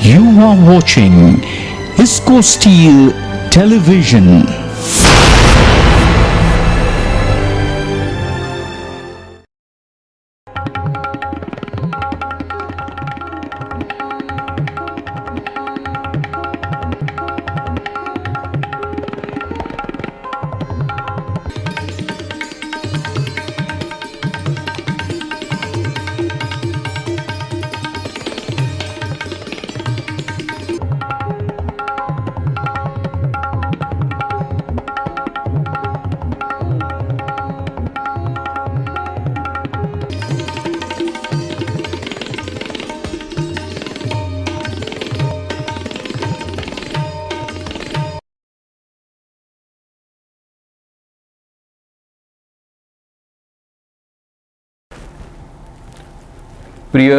You are watching Isco Steel Television. প্রিয়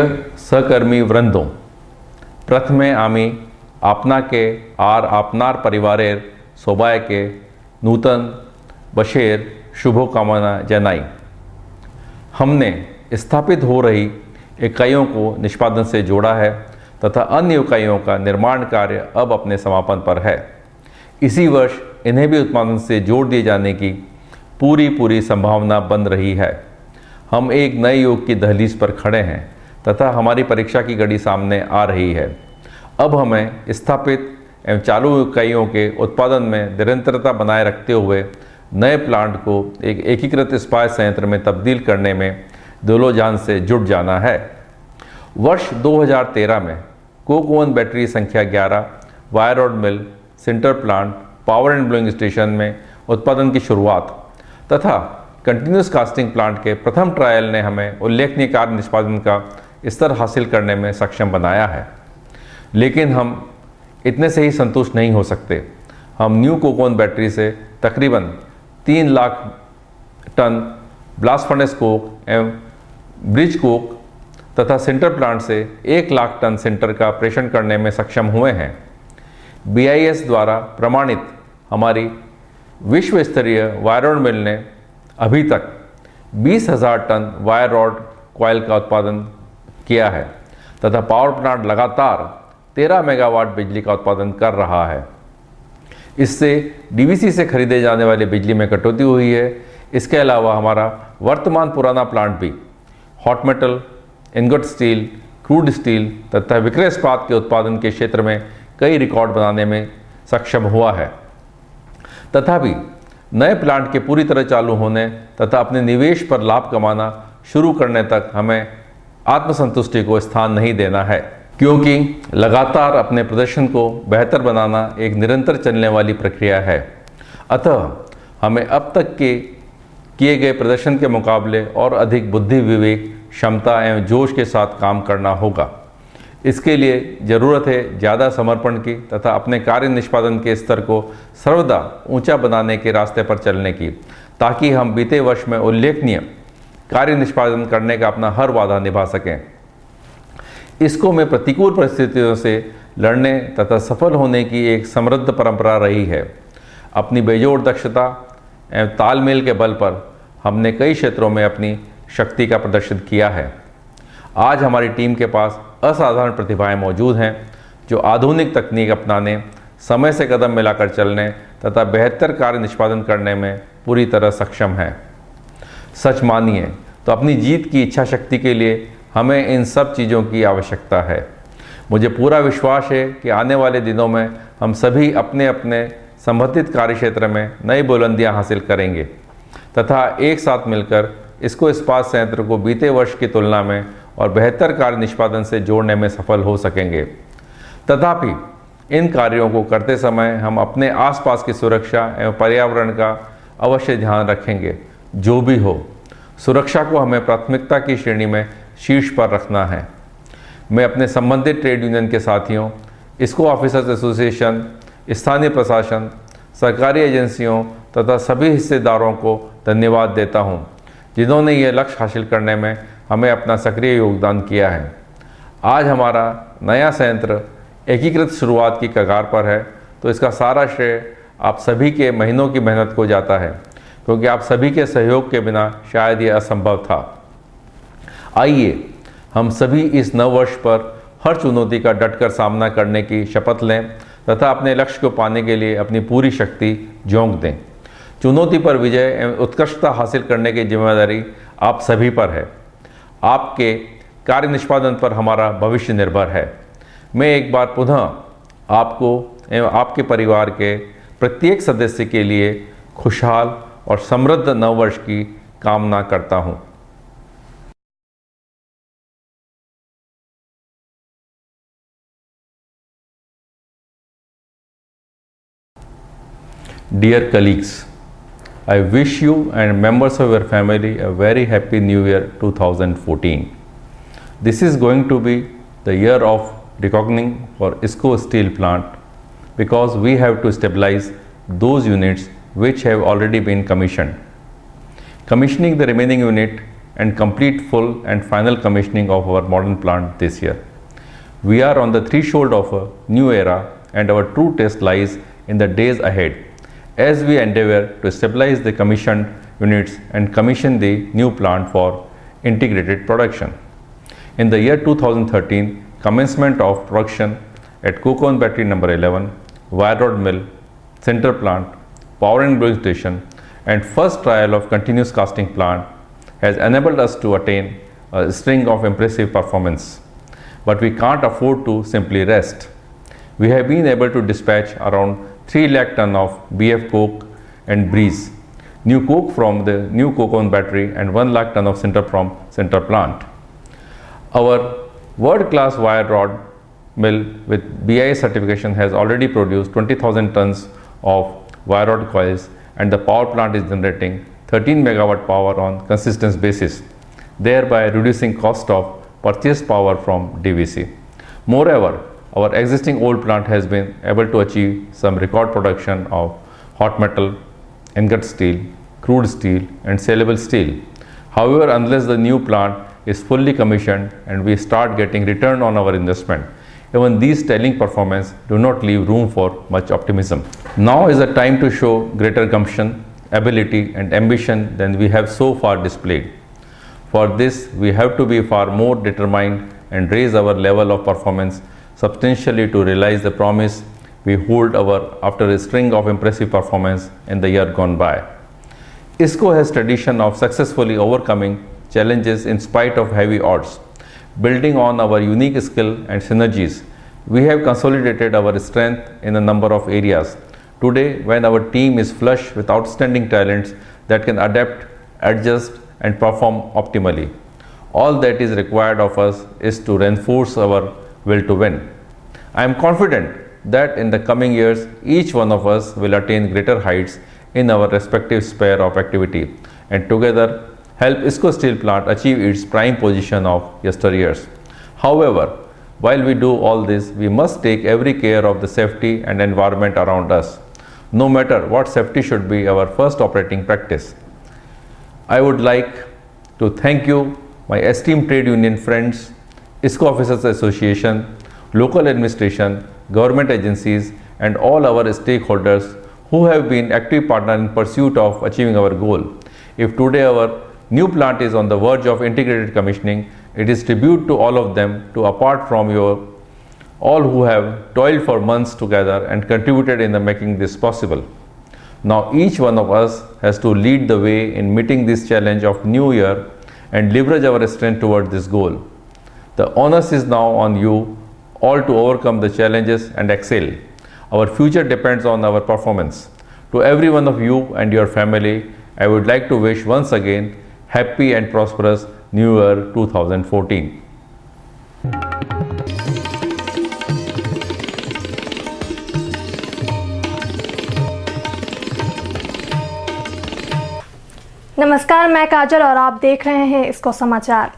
সহকর্মী বৃন্দ, প্রথমে আমি আপনাকে আর আপনার পরিবারের সবাইকে নূতন বর্ষের शुभकामना जनाई। हमने स्थापित हो रही इकाइयों को निष्पादन से जोड़ा है तथा अन्य इकाइयों का निर्माण कार्य अब अपने समापन पर है। इसी वर्ष इन्हें भी उत्पादन से जोड़ दिए जाने की पूरी संभावना बन रही है। हम एक नए युग की दहलीज पर खड़े हैं तथा हमारी परीक्षा की घड़ी सामने आ रही है। अब हमें स्थापित एवं चालू इकाइयों के उत्पादन में निरंतरता बनाए रखते हुए नए प्लांट को एक एकीकृत इस्पात संयंत्र में तब्दील करने में दिलो जान से जुट जाना है। वर्ष 2013 में कोक ओवन बैटरी संख्या 11 wire rod mill, sinter plant, power and blowing station में उत्पादन की शुरुआत तथा कंटिन्यूस कास्टिंग प्लांट के प्रथम ट्रायल ने हमें उल्लेखनीय कार्य निष्पादन का स्तर हासिल करने में सक्षम बनाया है। लेकिन हम इतने से ही संतुष्ट नहीं हो सकते। हम न्यू कोक ओवन बैटरी से तकरीबन 3 lakh ton blast furnace coke एवं ब्रिज कोक तथा सिंटर प्लांट से 1 लाख टन सिंटर का ऑपरेशन करने में सक्षम हुए हैं। BIS द्वारा प्रमाणित हमारी विश्व स्तरीय वायर रॉड मिल ने अभी तक 20,000 टन वायर रॉड कॉयल का उत्पादन किया है तथा पावर प्लांट लगातार 13 मेगावाट बिजली का उत्पादन कर रहा है। इससे DVC से खरीदे जाने वाली बिजली में कटौती हुई है। इसके अलावा हमारा वर्तमान पुराना प्लांट भी hot metal, ingot steel, crude steel तथा विक्रय इस्पात के उत्पादन के क्षेत्र में कई रिकॉर्ड बनाने में सक्षम हुआ है। तथापि नए प्लांट के पूरी तरह चालू होने तथा अपने निवेश पर लाभ कमाना शुरू करने तक हमें आत्मसंतुष्टि को स्थान नहीं देना है, क्योंकि लगातार अपने प्रदर्शन को बेहतर बनाना एक निरंतर चलने वाली प्रक्रिया है। अतः हमें अब तक के किए गए प्रदर्शन के मुकाबले और अधिक बुद्धि, विवेक, क्षमता एवं जोश के साथ काम करना होगा। इसके लिए ज़रूरत है ज़्यादा समर्पण की तथा अपने कार्य निष्पादन के स्तर को सर्वदा ऊंचा बनाने के रास्ते पर चलने की, ताकि हम बीते वर्ष में उल्लेखनीय कार्य निष्पादन करने का अपना हर वादा निभा सकें। इसको में प्रतिकूल परिस्थितियों से लड़ने तथा सफल होने की एक समृद्ध परंपरा रही है। अपनी बेजोड़ दक्षता एवं तालमेल के बल पर हमने कई क्षेत्रों में अपनी शक्ति का प्रदर्शन किया है। आज हमारी टीम के पास असाधारण प्रतिभाएं मौजूद हैं जो आधुनिक तकनीक अपनाने, समय से कदम मिलाकर चलने तथा बेहतर कार्य निष्पादन करने में पूरी तरह सक्षम हैं। सच मानिए तो अपनी जीत की इच्छा शक्ति के लिए हमें इन सब चीज़ों की आवश्यकता है। मुझे पूरा विश्वास है कि आने वाले दिनों में हम सभी अपने अपने संबंधित कार्य क्षेत्र में नई बुलंदियां हासिल करेंगे तथा एक साथ मिलकर इसको इस्पात संयंत्र को बीते वर्ष की तुलना में और बेहतर कार्य निष्पादन से जोड़ने में सफल हो सकेंगे। तथापि इन कार्यों को करते समय हम अपने आसपास की सुरक्षा एवं पर्यावरण का अवश्य ध्यान रखेंगे। जो भी हो, सुरक्षा को हमें प्राथमिकता की श्रेणी में शीर्ष पर रखना है। मैं अपने संबंधित ट्रेड यूनियन के साथियों, इसको ऑफिसर्स एसोसिएशन, स्थानीय प्रशासन, सरकारी एजेंसियों तथा सभी हिस्सेदारों को धन्यवाद देता हूं, जिन्होंने यह लक्ष्य हासिल करने में हमें अपना सक्रिय योगदान किया है। आज हमारा नया संयंत्र एकीकृत शुरुआत की कगार पर है, तो इसका सारा श्रेय आप सभी के महीनों की मेहनत को जाता है, क्योंकि आप सभी के सहयोग के बिना शायद ये असंभव था। आइए हम सभी इस नव वर्ष पर हर चुनौती का डटकर सामना करने की शपथ लें तथा अपने लक्ष्य को पाने के लिए अपनी पूरी शक्ति झोंक दें। चुनौती पर विजय एवं उत्कृष्टता हासिल करने की जिम्मेदारी आप सभी पर है। आपके कार्य निष्पादन पर हमारा भविष्य निर्भर है। मैं एक बार पुनः आपको एवं आपके परिवार के प्रत्येक सदस्य के लिए खुशहाल और समृद्ध नववर्ष की कामना करता हूँ। Dear colleagues, I wish you and members of your family a very happy New Year 2014. This is going to be the year of reckoning for ISCO steel plant because we have to stabilize those units which have already been commissioned. Commissioning the remaining unit and complete full and final commissioning of our modern plant this year. We are on the threshold of a new era and our true test lies in the days ahead as we endeavor to stabilize the commissioned units and commission the new plant for integrated production. In the year 2013, commencement of production at coke oven battery number 11, wire rod mill, sinter plant, power and blowing station and first trial of continuous casting plant has enabled us to attain a string of impressive performance. But we can't afford to simply rest. We have been able to dispatch around 3 lakh ton of BF coke and breeze, new coke from the new coke oven battery and 1 lakh ton of sinter from sinter plant. Our world-class wire rod mill with BIS certification has already produced 20,000 tons of wire rod coils and the power plant is generating 13 megawatt power on consistent basis, thereby reducing cost of purchased power from DVC. Moreover, our existing old plant has been able to achieve some record production of hot metal, ingot steel, crude steel and saleable steel. However, unless the new plant is fully commissioned and we start getting return on our investment, even these stellar performance do not leave room for much optimism. Now is the time to show greater gumption, ability and ambition than we have so far displayed. For this, we have to be far more determined and raise our level of performance substantially to realize the promise we hold after a string of impressive performance in the year gone by. ISCO has tradition of successfully overcoming challenges in spite of heavy odds. Building on our unique skill and synergies, we have consolidated our strength in a number of areas. Today, when our team is flush with outstanding talents that can adapt, adjust and perform optimally, all that is required of us is to reinforce our will to win. I am confident that in the coming years, each one of us will attain greater heights in our respective sphere of activity and together help ISCO steel plant achieve its prime position of yesteryears. However, while we do all this, we must take every care of the safety and environment around us. No matter what, safety should be our first operating practice. I would like to thank you, my esteemed trade union friends, ISCO Officers Association, local administration, government agencies and all our stakeholders who have been active partners in pursuit of achieving our goal. If today our new plant is on the verge of integrated commissioning, it is tribute to all of them to apart from you all who have toiled for months together and contributed in the making this possible. Now each one of us has to lead the way in meeting this challenge of new year and leverage our strength towards this goal. The onus is now on you all to overcome the challenges and excel. Our future depends on our performance. To every one of you and your family, I would like to wish once again happy and prosperous New Year 2014. नमस्कार, मैं काजल और आप देख रहे हैं इसको समाचार।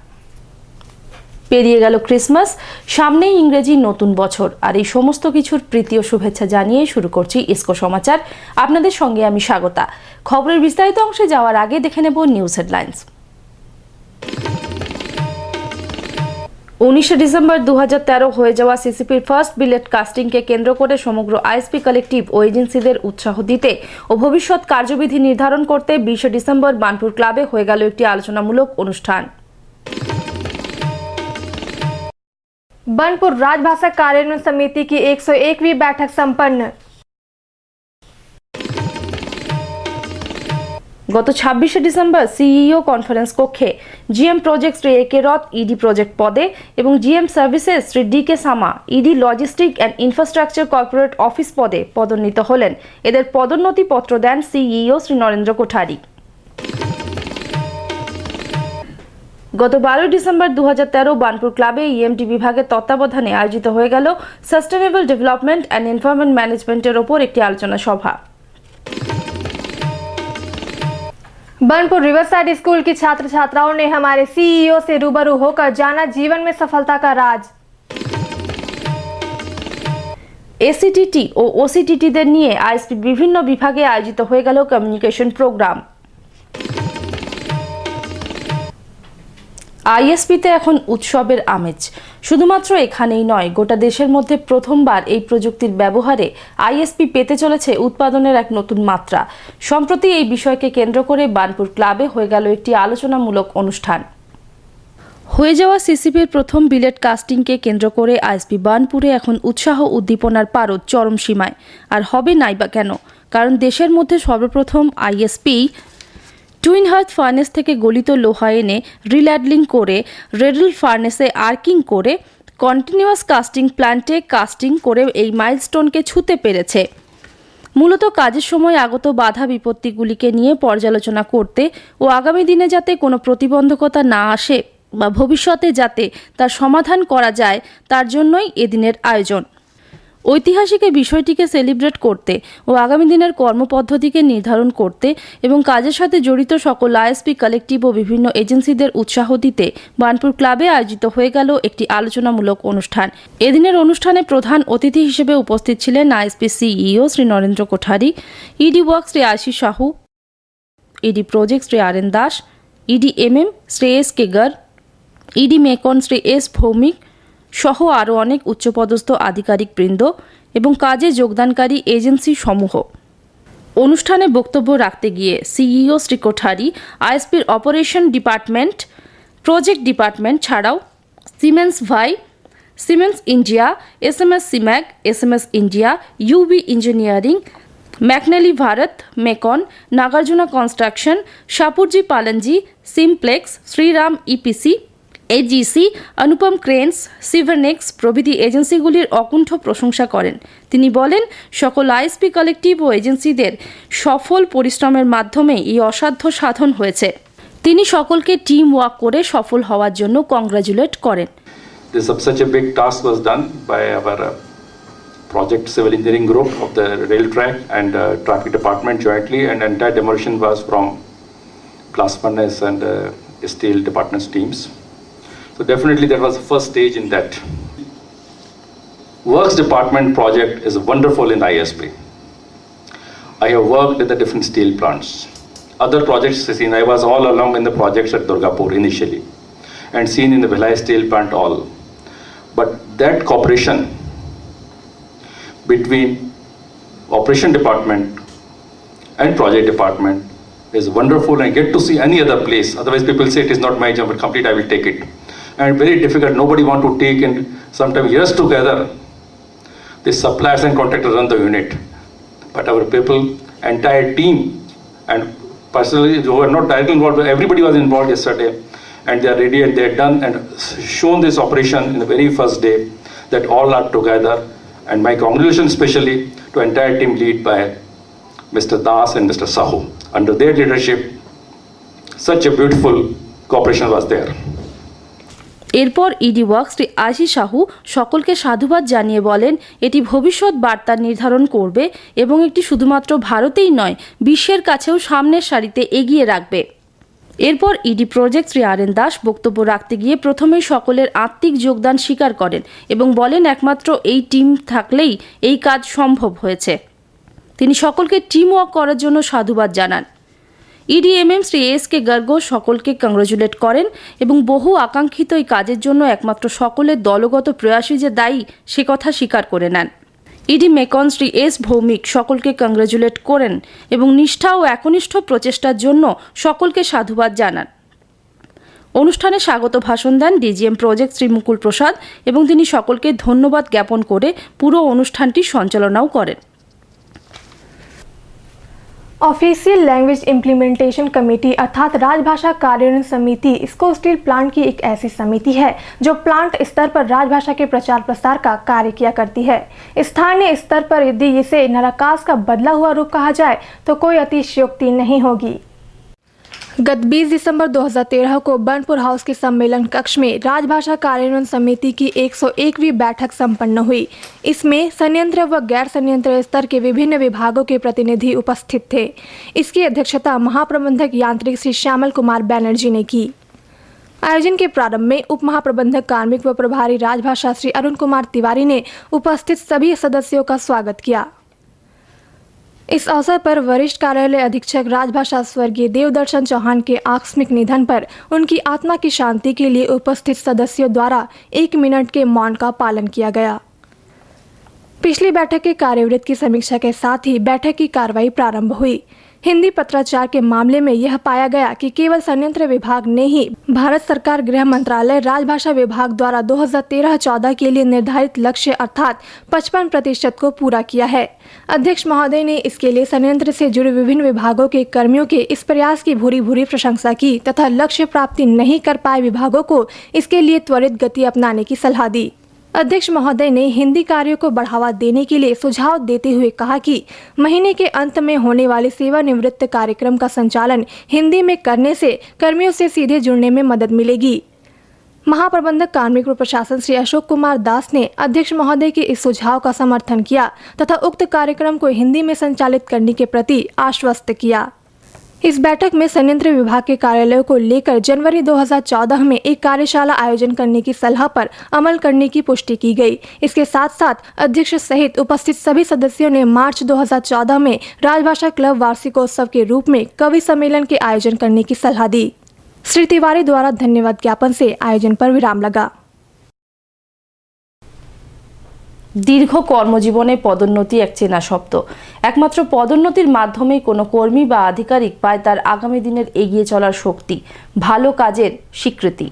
পেরিয়ে গেল ক্রিসমাস, সামনেই ইংরেজি নতুন বছর, আর এই সমস্ত কিছুর প্রীতি ও শুভেচ্ছা জানিয়ে শুরু করছি ইসকো সমাচার। আপনাদের সঙ্গে আমি স্বাগতা। খবরের বিস্তারিত অংশে যাওয়ার আগে দেখে নেব নিউজ হেডলাইন্স। 19 ডিসেম্বর 2013 হয়ে যাওয়া সিসিপির ফার্স্ট বিলেট কাস্টিংকে কেন্দ্র করে সমগ্র আইএসপি কালেকটিভ ও এজেন্সিদের উৎসাহ দিতে ও ভবিষ্যৎ কার্যবিধি নির্ধারণ করতে 20 ডিসেম্বর বার্নপুর ক্লাবে হয়ে গেল একটি আলোচনামূলক অনুষ্ঠান। बनपुर राजभाषा कार्यान्वयन समिति की 101वीं बैठक संपन्न। গত 26শে ডিসেম্বর সিইও কনফারেন্স কক্ষে G M project Shri A K Rath E D project পদে এবং G M services Shri D K Sama E D logistic and infrastructure corporate office পদে পদোন্নীত হলেন। এদের পদোন্নতি পত্র দেন সিইও শ্রী নরেন্দ্র কোঠারি। গত 12 ডিসেম্বর 2013 বানপুর ক্লাবে ইএমটি বিভাগের তত্ত্বাবধানে আয়োজিত হয়ে গেল সাস্টেনেবল ডেভেলপমেন্ট অ্যান্ড এনভায়রনমেন্ট ম্যানেজমেন্টের ওপর একটি আলোচনা সভা। बनपुर रिवरसाइड स्कूल की छात्र छात्राओं ने हमारे सीईओ से रूबरू होकर जाना जीवन में सफलता का राज। এসিটিটি ও ওসিটিটিদের নিয়ে আইএসপি বিভিন্ন বিভাগে আয়োজিত হয়ে গেল কমিউনিকেশন প্রোগ্রাম। আইএসপিতে এখন উৎসবের আমেজ। শুধুমাত্র এখানেই নয়, গোটা দেশের মধ্যে প্রথমবার এই প্রযুক্তির ব্যবহারে আইএসপি পেতে চলেছে উৎপাদনের এক নতুন মাত্রা। সম্প্রতি এই বিষয়কে কেন্দ্র করে বানপুর ক্লাবে হয়ে গেল একটি আলোচনামূলক অনুষ্ঠান। হয়ে যাওয়া সিসিপির প্রথম বিলেট কাস্টিংকে কেন্দ্র করে আইএসপি বানপুরে এখন উৎসাহ উদ্দীপনার পারদ চরম সীমায়। আর হবে নাইবা কেন, কারণ দেশের মধ্যে সর্বপ্রথম আইএসপি টুইন হার্থ ফার্নেস থেকে গলিত লোহা এনে রিল্যাডলিং করে রেডল ফার্নেসে আর্কিং করে কন্টিনিউয়াস কাস্টিং প্ল্যান্টে কাস্টিং করে এই মাইলস্টোনকে ছুঁতে পেরেছে। মূলত কাজের সময় আগত বাধা বিপত্তিগুলিকে নিয়ে পর্যালোচনা করতে ও আগামী দিনে যাতে কোনো প্রতিবন্ধকতা না আসে বা ভবিষ্যতে যাতে তার সমাধান করা যায় তার জন্যই এদিনের আয়োজন। ঐতিহাসিক এই বিষয়টিকে সেলিব্রেট করতে ও আগামী দিনের কর্মপদ্ধতিকে নির্ধারণ করতে এবং কাজের সাথে জড়িত সকল আইএসপি কালেকটিভ ও বিভিন্ন এজেন্সিদের উৎসাহ দিতে বানপুর ক্লাবে আয়োজিত হয়ে গেল একটি আলোচনামূলক অনুষ্ঠান। এদিনের অনুষ্ঠানে প্রধান অতিথি হিসেবে উপস্থিত ছিলেন ISP CEO Shri Narendra Kothari, ED work Shri Ashis Sahu, ED project Shri R N Das, ED MM Shri S K Gar, ED Macon Shri S Bhowmik সহ আরও অনেক উচ্চপদস্থ আধিকারিক বৃন্দ এবং কাজে যোগদানকারী এজেন্সি সমূহ। অনুষ্ঠানে বক্তব্য রাখতে গিয়ে সিইও শ্রী কোঠারি আইএসপির অপারেশন ডিপার্টমেন্ট, প্রজেক্ট ডিপার্টমেন্ট ছাড়াও সিমেন্স ভাই, Siemens India, SMS Siemag, SMS India, UB engineering, McNally Bharat, Mecon, Nagarjuna construction, Shapoorji Pallonji, Simplex, Shriram EPC, AGC, Anupam cranes, সিভারনেক্স প্রভৃতি এজেন্সিগুলির অকুণ্ঠ প্রশংসা করেন। তিনি বলেন, সকল আইএসপি কালেকটিভ ও এজেন্সিদের সফল পরিশ্রমের মাধ্যমে এই অসাধ্য সাধন হয়েছে। তিনি সকলকে টিম ওয়ার্ক করে সফল হওয়ার জন্য কংগ্রাচুলেট করেন। Such a big task was done by our project civil engineering group of the rail track and traffic department jointly, and entire demolition was from blast furnace and steel department's teams. So definitely that was the first stage in that. Works department project is wonderful in ISP. I have worked at the different steel plants. Other projects seen, I was all along in the projects at Durgapur initially and seen in the Bhilai steel plant all. But that cooperation between operation department and project department is wonderful, and I get to see any other place. Otherwise people say it is not my job, but complete I will take it. And very difficult, nobody want to take, and sometimes years together the suppliers and contractors run the unit. But our people, entire team, and personally who are not directly involved, everybody was involved yesterday, and they are ready and they are done and shown this operation in the very first day that all are together. And my congratulations especially to entire team lead by Mr. Das and Mr. Sahu. Under their leadership, such a beautiful cooperation was there. এরপর ED work Shri Ashis Sahu সকলকে সাধুবাদ জানিয়ে বলেন, এটি ভবিষ্যৎ বার্তা নির্ধারণ করবে এবং একটি শুধুমাত্র ভারতেই নয় বিশ্বের কাছেও সামনের সারিতে এগিয়ে রাখবে। এরপর ED project Shri R N Das বক্তব্য রাখতে গিয়ে প্রথমেই সকলের আত্মিক যোগদান স্বীকার করেন এবং বলেন, একমাত্র এই টিম থাকলেই এই কাজ সম্ভব হয়েছে। তিনি সকলকে টিম ওয়ার্ক করার জন্য সাধুবাদ জানান। ইডিএমএম শ্রী এস কে গর্গ সকলকে কংগ্রাচুলেট করেন এবং বহু আকাঙ্ক্ষিত এই কাজের জন্য একমাত্র সকলের দলগত প্রয়াসই যে দায়ী সে কথা স্বীকার করে নেন। E D Macon Shri S Bhowmik সকলকে কংগ্রাচুলেট করেন এবং নিষ্ঠা ও একনিষ্ঠ প্রচেষ্টার জন্য সকলকে সাধুবাদ জানান। অনুষ্ঠানে স্বাগত ভাষণ দেন ডিজিএম প্রজেক্ট শ্রী মুকুল প্রসাদ এবং তিনি সকলকে ধন্যবাদ জ্ঞাপন করে পুরো অনুষ্ঠানটি সঞ্চালনাও করেন। ऑफिशियल लैंग्वेज इम्प्लीमेंटेशन कमेटी अर्थात राजभाषा कार्यान्वयन समिति इसको स्टील प्लांट की एक ऐसी समिति है जो प्लांट स्तर पर राजभाषा के प्रचार प्रसार का कार्य किया करती है। स्थानीय स्तर पर यदि इसे नराकास का बदला हुआ रूप कहा जाए तो कोई अतिशयोक्ति नहीं होगी। गत 20 दिसंबर 2013 को बनपुर हाउस के सम्मेलन कक्ष में राजभाषा कार्यान्वयन समिति की 101वीं बैठक संपन्न हुई। इसमें संयंत्र व गैर संयंत्र स्तर के विभिन्न विभागों के प्रतिनिधि उपस्थित थे। इसकी अध्यक्षता महाप्रबंधक यांत्रिक श्री श्यामल कुमार बैनर्जी ने की। आयोजन के प्रारंभ में उप महाप्रबंधक कार्मिक व प्रभारी राजभाषा श्री अरुण कुमार तिवारी ने उपस्थित सभी सदस्यों का स्वागत किया। इस अवसर पर वरिष्ठ कार्यालय अधीक्षक राजभाषा स्वर्गीय देवदर्शन चौहान के आकस्मिक निधन पर उनकी आत्मा की शांति के लिए उपस्थित सदस्यों द्वारा 1 मिनट के मौन का पालन किया गया। पिछली बैठक के कार्यवृत्त की समीक्षा के साथ ही बैठक की कार्रवाई प्रारंभ हुई। हिंदी पत्राचार के मामले में यह पाया गया कि केवल संयंत्र विभाग ने ही भारत सरकार गृह मंत्रालय राजभाषा विभाग द्वारा 2013-14 के लिए निर्धारित लक्ष्य अर्थात 55% को पूरा किया है। अध्यक्ष महोदय ने इसके लिए संयंत्र से जुड़े विभिन्न विभागों के कर्मियों के इस प्रयास की भूरी भूरी प्रशंसा की तथा लक्ष्य प्राप्ति नहीं कर पाए विभागों को इसके लिए त्वरित गति अपनाने की सलाह दी। अध्यक्ष महोदय ने हिंदी कार्यों को बढ़ावा देने के लिए सुझाव देते हुए कहा कि महीने के अंत में होने वाले सेवानिवृत्त कार्यक्रम का संचालन हिंदी में करने से कर्मियों से सीधे जुड़ने में मदद मिलेगी। महाप्रबंधक कार्मिक व प्रशासन श्री अशोक कुमार दास ने अध्यक्ष महोदय के इस सुझाव का समर्थन किया तथा उक्त कार्यक्रम को हिंदी में संचालित करने के प्रति आश्वस्त किया। इस बैठक में संयंत्र विभाग के कार्यालयों को लेकर जनवरी 2014 में एक कार्यशाला आयोजन करने की सलाह पर अमल करने की पुष्टि की गई। इसके साथ साथ अध्यक्ष सहित उपस्थित सभी सदस्यों ने मार्च 2014 में राजभाषा क्लब वार्षिकोत्सव के रूप में कवि सम्मेलन के आयोजन करने की सलाह दी। श्री तिवारी द्वारा धन्यवाद ज्ञापन से आयोजन पर विराम लगा। দীর্ঘ কর্মজীবনে পদোন্নতি এক চেনা শব্দ। একমাত্র পদোন্নতির মাধ্যমেই কোনো কর্মী বা আধিকারিক পায় তার আগামী দিনের এগিয়ে চলার শক্তি, ভালো কাজের স্বীকৃতি।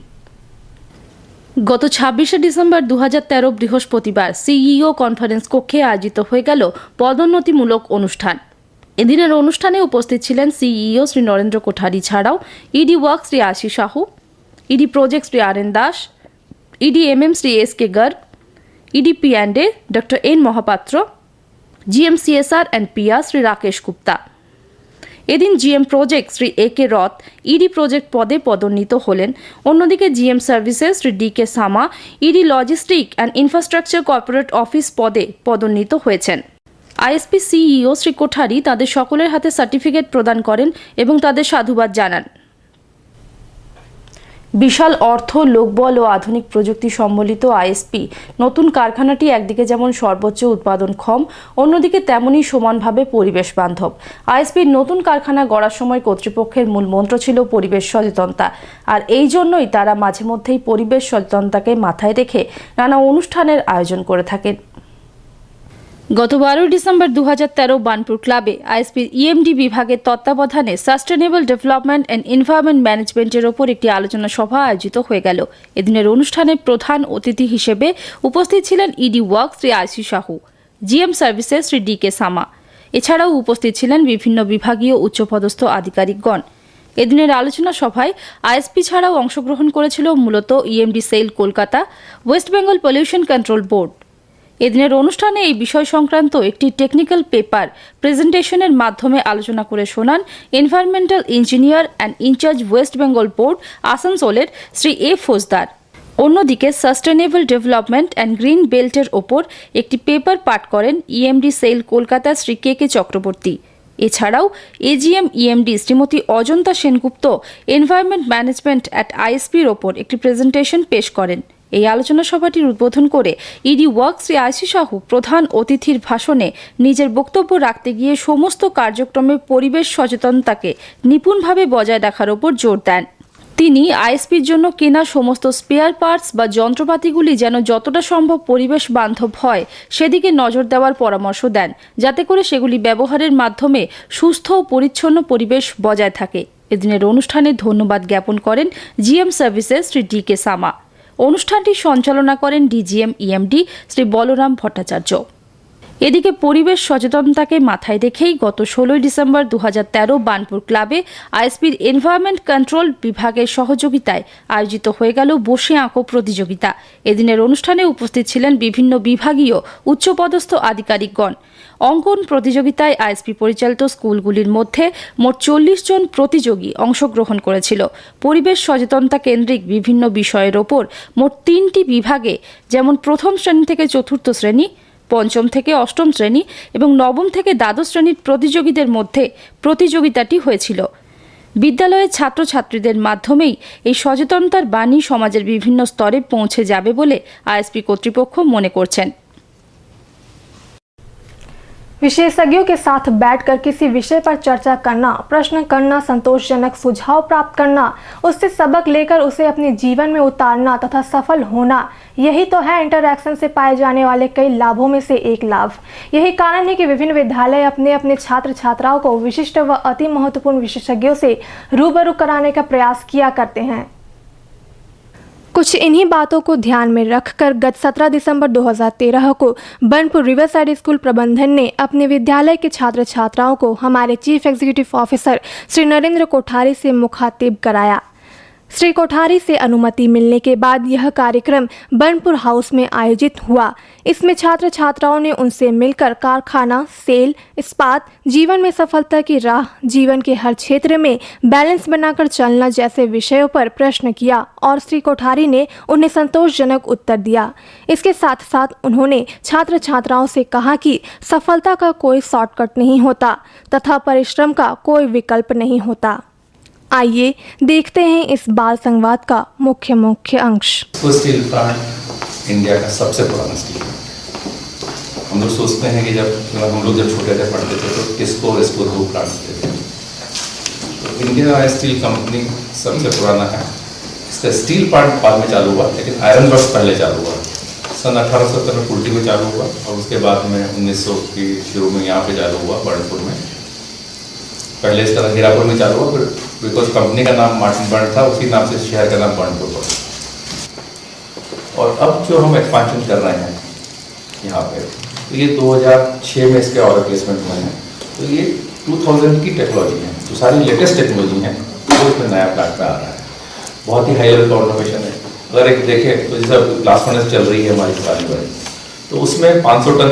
গত 26শে ডিসেম্বর 2013 বৃহস্পতিবার সিইও কনফারেন্স কক্ষে আয়োজিত হয়ে গেল পদোন্নতিমূলক অনুষ্ঠান। এদিনের অনুষ্ঠানে উপস্থিত ছিলেন সিইও শ্রী নরেন্দ্র কোঠারি ছাড়াও E D work Shri Ashis Sahu, ED project Shri R N Das, ED MM Shri S K Garg, E D P&A doctor N Mohapatra, G M CSR and PR Shri Rakesh Gupta. এদিন G M project Shri AK Rath E D project পদে পদোন্নীত হলেন। অন্যদিকে G M services Shri DK Sama E D logistic and infrastructure corporate office পদে পদোন্নীত হয়েছেন। ISP CEO Shri Kothari তাদের সকলের হাতে সার্টিফিকেট প্রদান করেন এবং তাদের সাধুবাদ জানান। বিশাল অর্থ, লোকবল ও আধুনিক প্রযুক্তি সম্বলিত আইএসপি নতুন কারখানাটি একদিকে যেমন সর্বোচ্চ উৎপাদনক্ষম, অন্যদিকে তেমনই সমানভাবে পরিবেশ বান্ধব। আইএসপির নতুন কারখানা গড়ার সময় কর্তৃপক্ষের মূল মন্ত্র ছিল পরিবেশ সচেতনতা, আর এই জন্যই তারা মাঝে মধ্যেই পরিবেশ সচেতনতাকে মাথায় রেখে নানা অনুষ্ঠানের আয়োজন করে থাকেন। গত 12 ডিসেম্বর 2013 বানপুর ক্লাবে আইএসপির ইএমডি বিভাগের তত্ত্বাবধানে সাস্টেনেবল ডেভেলপমেন্ট অ্যান্ড এনভায়রনমেন্ট ম্যানেজমেন্টের ওপর একটি আলোচনা সভা আয়োজিত হয়ে গেল। এদিনের অনুষ্ঠানে প্রধান অতিথি হিসেবে উপস্থিত ছিলেন E D work Shri Ashis Sahu, G M services Shri DK Sama. এছাড়াও উপস্থিত ছিলেন বিভিন্ন বিভাগীয় উচ্চপদস্থ আধিকারিকগণ। এদিনের আলোচনা সভায় আইএসপি ছাড়াও অংশগ্রহণ করেছিল মূলত E M D sell Kolkata, West Bengal pollution control board. এদিনের অনুষ্ঠানে এই বিষয় সংক্রান্ত একটি টেকনিক্যাল পেপার প্রেজেন্টেশনের মাধ্যমে আলোচনা করে শোনান environmental engineer and in charge West Bengal board আসানসোলের শ্রী A ফৌজদার। অন্যদিকে সাস্টেনেবল ডেভেলপমেন্ট অ্যান্ড গ্রিন বেল্টের ওপর একটি পেপার পাঠ করেন EMD sell Kolkata Shri KK Chakraborty. এছাড়াও AGM EMD Shrimati Ajanta Sengupta environment management at আইএসপির ওপর একটি প্রেজেন্টেশন পেশ করেন। এই আলোচনা সভাটির উদ্বোধন করে ইডি ওয়ার্ক শ্রী আশিস সাহু প্রধান অতিথির ভাষণে নিজের বক্তব্য রাখতে গিয়ে সমস্ত কার্যক্রমে পরিবেশ সচেতনতাকে নিপুণভাবে বজায় রাখার ওপর জোর দেন। তিনি আইএসপির জন্য কেনা সমস্ত স্পেয়ার পার্টস বা যন্ত্রপাতিগুলি যেন যতটা সম্ভব পরিবেশ বান্ধব হয় সেদিকে নজর দেওয়ার পরামর্শ দেন, যাতে করে সেগুলি ব্যবহারের মাধ্যমে সুস্থ ও পরিচ্ছন্ন পরিবেশ বজায় থাকে। এদিনের অনুষ্ঠানে ধন্যবাদ জ্ঞাপন করেন জিএম সার্ভিসেস শ্রী ডি.কে. সামা। অনুষ্ঠানটি সঞ্চালনা করেন ডিজিএম ইএমডি শ্রী বলরাম ভট্টাচার্য। এদিকে পরিবেশ সচেতনতাকে মাথায় রেখেই গত 16 ডিসেম্বর 2013 বার্নপুর ক্লাবে আইএসপির এনভায়রনমেন্ট কন্ট্রোল বিভাগের সহযোগিতায় আয়োজিত হয়ে গেল বসে আঁকো প্রতিযোগিতা। এদিনের অনুষ্ঠানে উপস্থিত ছিলেন বিভিন্ন বিভাগীয় উচ্চপদস্থ আধিকারিকগণ। অঙ্কন প্রতিযোগিতায় আইএসপি পরিচালিত স্কুলগুলির মধ্যে মোট 40 জন প্রতিযোগী অংশগ্রহণ করেছিল। পরিবেশ সচেতনতা কেন্দ্রিক বিভিন্ন বিষয়ের ওপর মোট 3টি বিভাগে, যেমন প্রথম শ্রেণী থেকে চতুর্থ শ্রেণী, পঞ্চম থেকে অষ্টম শ্রেণী এবং নবম থেকে দ্বাদশ শ্রেণীর প্রতিযোগীদের মধ্যে প্রতিযোগিতাটি হয়েছিল। বিদ্যালয়ের ছাত্রছাত্রীদের মাধ্যমেই এই সচেতনতার বাণী সমাজের বিভিন্ন স্তরে পৌঁছে যাবে বলে আইএসপি কর্তৃপক্ষ মনে করছেন। विशेषज्ञों के साथ बैठकर किसी विषय पर चर्चा करना, प्रश्न करना, संतोषजनक सुझाव प्राप्त करना, उससे सबक लेकर उसे अपने जीवन में उतारना तथा सफल होना, यही तो है इंटरैक्शन से पाए जाने वाले कई लाभों में से एक लाभ। यही कारण है कि विभिन्न विद्यालय अपने अपने छात्र छात्राओं को विशिष्ट व अति महत्वपूर्ण विशेषज्ञों से रूबरू कराने का प्रयास किया करते हैं। कुछ इन्हीं बातों को ध्यान में रखकर गत 17 दिसंबर 2013 को बर्नपुर रिवरसाइड स्कूल प्रबंधन ने अपने विद्यालय के छात्र छात्राओं को हमारे chief executive officer Shri Narendra Kothari से मुखातिब कराया। श्री कोठारी से अनुमति मिलने के बाद यह कार्यक्रम बर्नपुर हाउस में आयोजित हुआ। इसमें छात्र छात्राओं ने उनसे मिलकर कारखाना, सेल, इस्पात, जीवन में सफलता की राह, जीवन के हर क्षेत्र में बैलेंस बनाकर चलना जैसे विषयों पर प्रश्न किया और श्री कोठारी ने उन्हें संतोषजनक उत्तर दिया। इसके साथ साथ उन्होंने छात्र छात्राओं से कहा कि सफलता का कोई शॉर्टकट नहीं होता तथा परिश्रम का कोई विकल्प नहीं होता। आइए देखते हैं इस बाल संवाद का मुख्य अंश। स्टील प्लांट इंडिया का सबसे पुराना स्टील प्लांट। हम लोग सोचते हैं कि जब छोटे थे पढ़ते थे तो किसको दो प्लांट थे। तो इंडिया स्टील कंपनी सबसे पुराना है। इसका स्टील प्लांट बाद में चालू हुआ, लेकिन आयरन वर्क्स पहले चालू हुआ। सन 1870 में कुल्टी में चालू हुआ और उसके बाद में 1900 की शुरू में यहाँ पे चालू हुआ बर्नपुर में। पहले इसका हीरापुर में चालू हुआ, फिर बिकॉज कंपनी का नाम मार्टिन बर्न था, उसी नाम से शहर का नाम बर्नपुर पड़ा। और अब जो हम एक्सपांशन कर रहे हैं यहाँ पे, तो ये 2006 में इसके ऑर्डर प्लेसमेंट हुए हैं। तो ये 2000 की टेक्नोलॉजी है, जो सारी लेटेस्ट टेक्नोलॉजी है वो इसमें नया प्लांट में आ रहा है। बहुत ही हाई लेवल का ऑटोमेशन है। अगर एक देखें तो जैसे ब्लास्ट फर्नेस चल रही है हमारी पुरानी वाली, तो उसमें 500 टन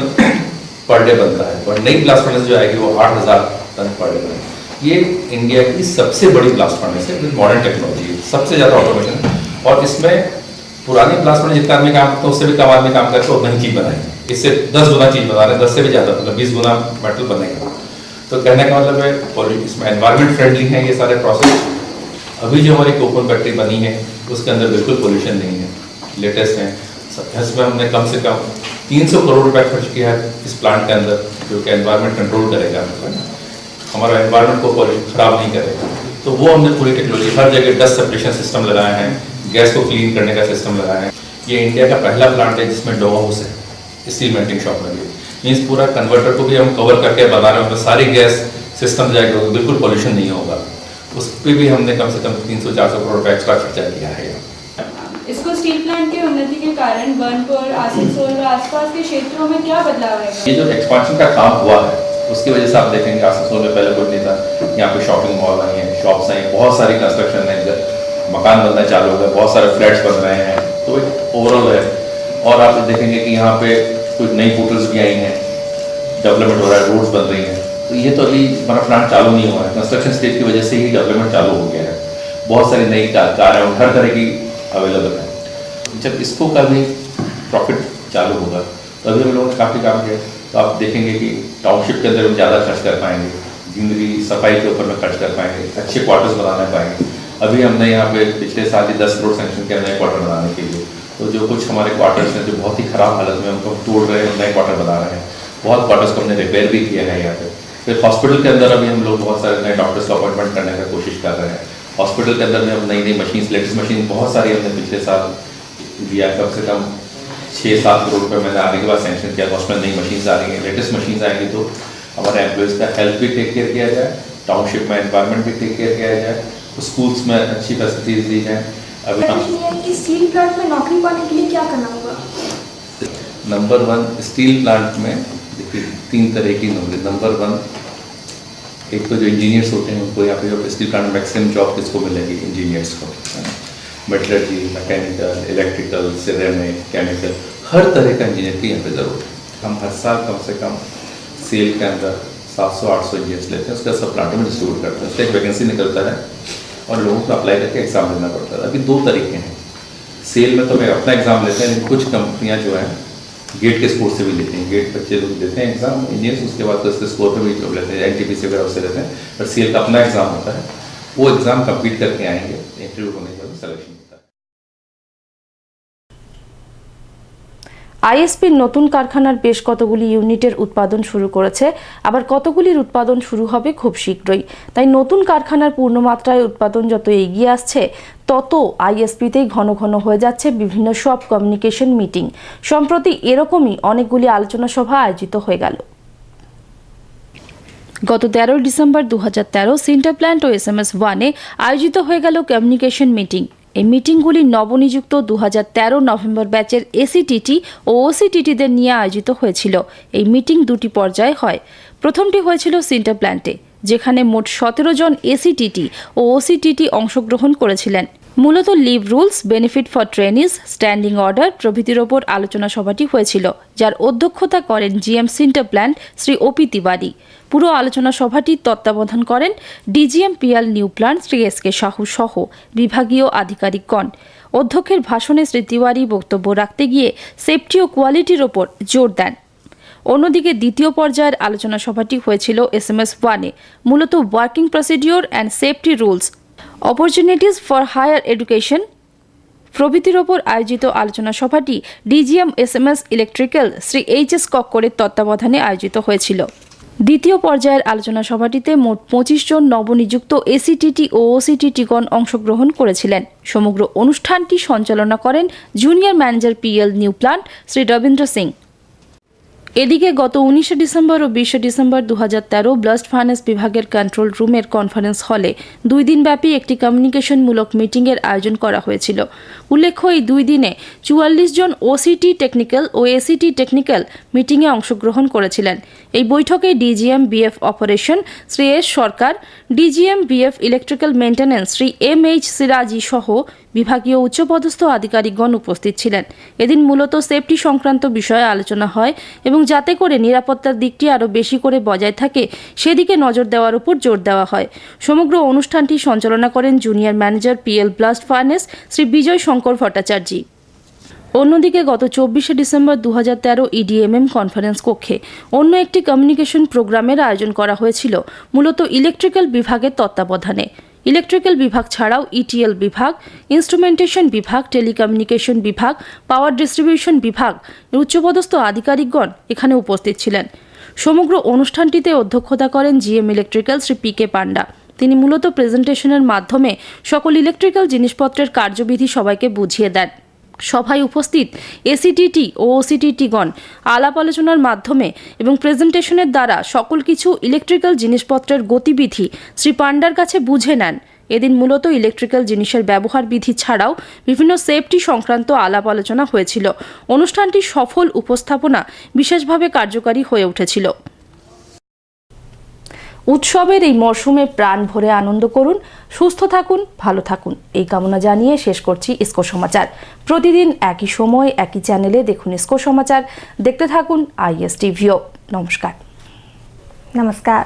पर डे बनता है, और नई ब्लास्ट फर्नेस जो आएगी वो 8000 टन पर डे बनेगी। ये इंडिया की सबसे बड़ी ब्लास्ट फर्नेस है विद मॉडर्न टेक्नोलॉजी, सबसे ज़्यादा ऑटोमेशन। और इसमें पुरानी ब्लास्ट फर्नेस जितना आदमी काम करता है उससे भी कम आदमी काम करके उतना ही चीज़ बनाएंगे। इससे 10 गुना चीज़ बना रहे हैं, 10 से भी ज़्यादा, मतलब 20 गुना मेटल बनेगा। तो कहने का मतलब है इसमें एनवायरमेंट फ्रेंडली है ये सारे प्रोसेस। अभी जो हमारी कोकन फैक्ट्री बनी है उसके अंदर बिल्कुल पोल्यूशन नहीं है, लेटेस्ट है। इसमें हमने कम से कम 300 करोड़ रुपए खर्च किया है इस प्लांट के अंदर, जो कि एनवायरमेंट कंट्रोल करेगा, हमारा एनवायरमेंट को खराब नहीं करेगा। तो वो हमने पूरी टेक्नोलॉजी हर जगह डस्ट सेपरेशन सिस्टम लगाए हैं, गैस को क्लीन करने का सिस्टम लगाया है। ये इंडिया का पहला प्लांट है जिसमें डो हाउस है स्टील मेल्टिंग शॉप में भी। मीन्स पूरा कन्वर्टर को भी हम कवर करके बना रहे हैं, सारी गैस सिस्टम जाएगा, बिल्कुल पॉल्यूशन नहीं होगा। उस पर भी हमने कम से कम 300-400 करोड़ रुपये एक्स्ट्रा खर्चा किया है। इसको स्टील प्लांट के उन्नति के कारण बर्नपुर, आसनसोल और आसपास के क्षेत्रों में क्या बदलाव आएगा? ये जो एक्सपांशन का काम हुआ है उसकी वजह से आप देखेंगे आसनसोल में पहले कुछ नहीं था, यहाँ पे शॉपिंग मॉल आई हैं, शॉप्स आई हैं, बहुत सारी कंस्ट्रक्शन है, इधर मकान बनना चालू हो गया, बहुत सारे फ्लैट्स बन रहे हैं। तो ओवरऑल है। और आप देखेंगे कि यहाँ पे कुछ नई होटल्स भी आई हैं, डेवलपमेंट हो रहा है, रोड्स बन रही हैं। तो ये तो अभी हमारा प्लांट चालू नहीं हुआ है, कंस्ट्रक्शन स्टेज की वजह से ही डेवलपमेंट चालू हो गया है। बहुत सारी नई कारें हर तरह की अवेलेबल है। जब इसको का भी प्रॉफिट चालू होगा तो अभी हम लोगों ने काफ़ी काम किया। तो आप देखेंगे कि टाउनशिप के अंदर हम ज़्यादा खर्च कर पाएंगे, जिंदगी सफाई के ऊपर में खर्च कर पाएंगे, अच्छे क्वार्टर्स बनाने पाएंगे। अभी हमने यहाँ पे पिछले साल ही 10 करोड़ सैंक्शन किया नए क्वार्टर बनाने के लिए। तो जो कुछ हमारे क्वार्टर्स हैं जो बहुत ही ख़राब हालत में उनको तोड़ रहे हैं, नए क्वार्टर बना रहे हैं। बहुत क्वार्टर्स को हमने रिपेयर भी किया है यहाँ पे। फिर हॉस्पिटल के अंदर अभी हम लोग बहुत सारे नए डॉक्टर्स का अपॉइंटमेंट करने का कोशिश कर रहे हैं। हॉस्पिटल के अंदर में हम नई मशीन, लेटेस्ट मशीन बहुत सारी हमने पिछले साल दिया, कम से कम 6-7 करोड़ रुपये मैंने आने के बाद सैंक्शन किया। हॉस्पिटल नई मशीन आ रही हैं, लेटेस्ट मशीन आएंगी तो हमारे एम्प्लॉयज़ का हेल्थ भी टेक केयर किया जाए टाउनशिप में एनवायरनमेंट भी टेक केयर किया जाए, तो स्कूल्स में अच्छी फैसिलिटीज दी जाएँ। अभी स्टील प्लांट में नौकरी पाने के लिए क्या करना होगा? नंबर 1, स्टील प्लांट में देखिए 3 तरह की नौकरी। नंबर 1, एक तो जो इंजीनियर्स होते हैं उनको यहाँ पे जो स्टील प्लांट में मैक्सिमम जॉब किसको मिलेगी? इंजीनियर्स को, metallurgy, mechanical, electrical, ceramic, chemical, हर तरह का इंजीनियर की यहाँ पे ज़रूरत है। हम हर साल कम से कम सेल के अंदर 700-800 इंजीनियर्स लेते हैं, उसका सब प्लांटों में डिस्ट्रीब्यूट करते हैं। उसका एक वैकेंसी निकलता है और लोगों को अप्लाई करके एग्ज़ाम देना पड़ता है। अभी 2 तरीके हैं, सेल में तो मैं अपना एग्ज़ाम लेते हैं, लेकिन कुछ कंपनियाँ जो हैं गेट के स्कोर से भी लेते हैं। गेट बच्चे लोग देते हैं एग्जाम इंजीनियर्स, उसके बाद तो इसके स्कोर पे भी जॉब लेते हैं, NTPC वगैरह उससे लेते हैं। पर सेल का अपना एग्जाम होता है, वो एग्जाम कंप्लीट करके आएंगे, इंटरव्यू होने के बाद सिलेक्शन होता है। আইএসপির নতুন কারখানার বেশ কতগুলি ইউনিটের উৎপাদন শুরু করেছে, আবার কতগুলির উৎপাদন শুরু হবে খুব শীঘ্রই। তাই নতুন কারখানার পূর্ণমাত্রায় উৎপাদন যত এগিয়ে আসছে তত আইএসপিতেই ঘন ঘন হয়ে যাচ্ছে বিভিন্ন সব কমিউনিকেশন মিটিং। সম্প্রতি এরকমই অনেকগুলি আলোচনা সভা আয়োজিত হয়ে গেল। গত 13 ডিসেম্বর 2013 সিন্টার প্ল্যান্ট ও SMS-1-এ আয়োজিত হয়ে গেল কমিউনিকেশন মিটিং। এই মিটিংগুলি নবনিযুক্ত 2013 নভেম্বর ব্যাচের এসিটিটি ও ওসিটিটিদের নিয়ে আয়োজিত হয়েছিল। এই মিটিং 2টি পর্যায়ে হয়। প্রথমটি হয়েছিল সিন্টার প্ল্যান্টে, যেখানে মোট 17 জন এসিটিটি ও ওসিটিটি অংশগ্রহণ করেছিলেন। মূলত leave rules, benefit for trainees, standing order প্রভৃতির ওপর আলোচনা সভাটি হয়েছিল, যার অধ্যক্ষতা করেন GM sinter plant Shri OP Tiwari. পুরো আলোচনা সভাটির তত্ত্বাবধান করেন DGM PL new plant Shri SK Sahu সহ বিভাগীয় আধিকারিকগণ। অধ্যক্ষের ভাষণে শ্রী তিওয়ারি বক্তব্য রাখতে গিয়ে সেফটি ও কোয়ালিটির ওপর জোর দেন। অন্যদিকে দ্বিতীয় পর্যায়ের আলোচনা সভাটি হয়েছিল SMS-1-এ, মূলত working procedure and safety rules, opportunities for higher education প্রভৃতির ওপর আয়োজিত আলোচনা সভাটি DGM SMS electrical Shri HS কক্করের তত্ত্বাবধানে আয়োজিত হয়েছিল। দ্বিতীয় পর্যায়ের আলোচনা সভাটিতে মোট 25 জন নবনিযুক্ত এসিটিটি ও ওসিটিটিগণ অংশগ্রহণ করেছিলেন। সমগ্র অনুষ্ঠানটি সঞ্চালনা করেন junior manager PL new plant Shri Rabindra Singh. এদিকে গত 19 ডিসেম্বর ও 20 ডিসেম্বর 2013 ব্লাস্ট ফার্নেস বিভাগের কন্ট্রোল রুমের কনফারেন্স হলে 2 দিনব্যাপী একটি কমিউনিকেশনমূলক মিটিংয়ের আয়োজন করা হয়েছিল। উল্লেখ্য, এই 2 দিনে 44 জন ওসিটি টেকনিক্যাল ও এসিটি টেকনিক্যাল মিটিংয়ে অংশগ্রহণ করেছিলেন। এই বৈঠকে DGM BF operation Shri S সরকার, DGM BF electrical maintenance Shri MH সিরাজি সহ বিভাগীয় উচ্চপদস্থ আধিকারিকগণ উপস্থিত ছিলেন। এদিন মূলত সেফটি সংক্রান্ত বিষয়ে আলোচনা হয় এবং যাতে করে নিরাপত্তার দিকটি আরও বেশি করে বজায় থাকে সেদিকে নজর দেওয়ার উপর জোর দেওয়া হয়। সমগ্র অনুষ্ঠানটি সঞ্চালনা করেন junior manager PL blast furnace Shri Bijay Shankar Bhattacharya. অন্যদিকে গত 24 ডিসেম্বর 2013 EDMM কনফারেন্স কক্ষে অন্য একটি কমিউনিকেশন প্রোগ্রামের আয়োজন করা হয়েছিল, মূলত ইলেকট্রিক্যাল বিভাগের তত্ত্বাবধানে। ইলেকট্রিক্যাল বিভাগ ছাড়াও ETL বিভাগ, ইনস্ট্রুমেন্টেশন বিভাগ, টেলিকমিউনিকেশন বিভাগ, পাওয়ার ডিস্ট্রিবিউশন বিভাগ উচ্চপদস্থ আধিকারিকগণ এখানে উপস্থিত ছিলেন। সমগ্র অনুষ্ঠানটিতে অধ্যক্ষতা করেন GM ইলেকট্রিক্যাল শ্রী PK পান্ডা। তিনি মূলত প্রেজেন্টেশনের মাধ্যমে সকল ইলেকট্রিক্যাল জিনিসপত্রের কার্যবিধি সবাইকে বুঝিয়ে দেন। সভায় উপস্থিত এসিটিটি ও ওসিটিটিগণ আলাপ আলোচনার মাধ্যমে এবং প্রেজেন্টেশনের দ্বারা সকল কিছু ইলেকট্রিক্যাল জিনিসপত্রের গতিবিধি শ্রী পান্ডার কাছে বুঝে নেন। এদিন মূলত ইলেকট্রিক্যাল জিনিসের ব্যবহার বিধি ছাড়াও বিভিন্ন সেফটি সংক্রান্ত আলাপ আলোচনা হয়েছিল। অনুষ্ঠানটির সফল উপস্থাপনা বিশেষভাবে কার্যকারী হয়ে উঠেছিল। উৎসবের এই মরশুমে প্রাণ ভরে আনন্দ করুন, সুস্থ থাকুন, ভালো থাকুন এই কামনা জানিয়ে শেষ করছি ইসকো সমাচার। প্রতিদিন একই সময় একই চ্যানেলে দেখুন ইসকো সমাচার। দেখতে থাকুন ISTVও। নমস্কার। नमस्कार।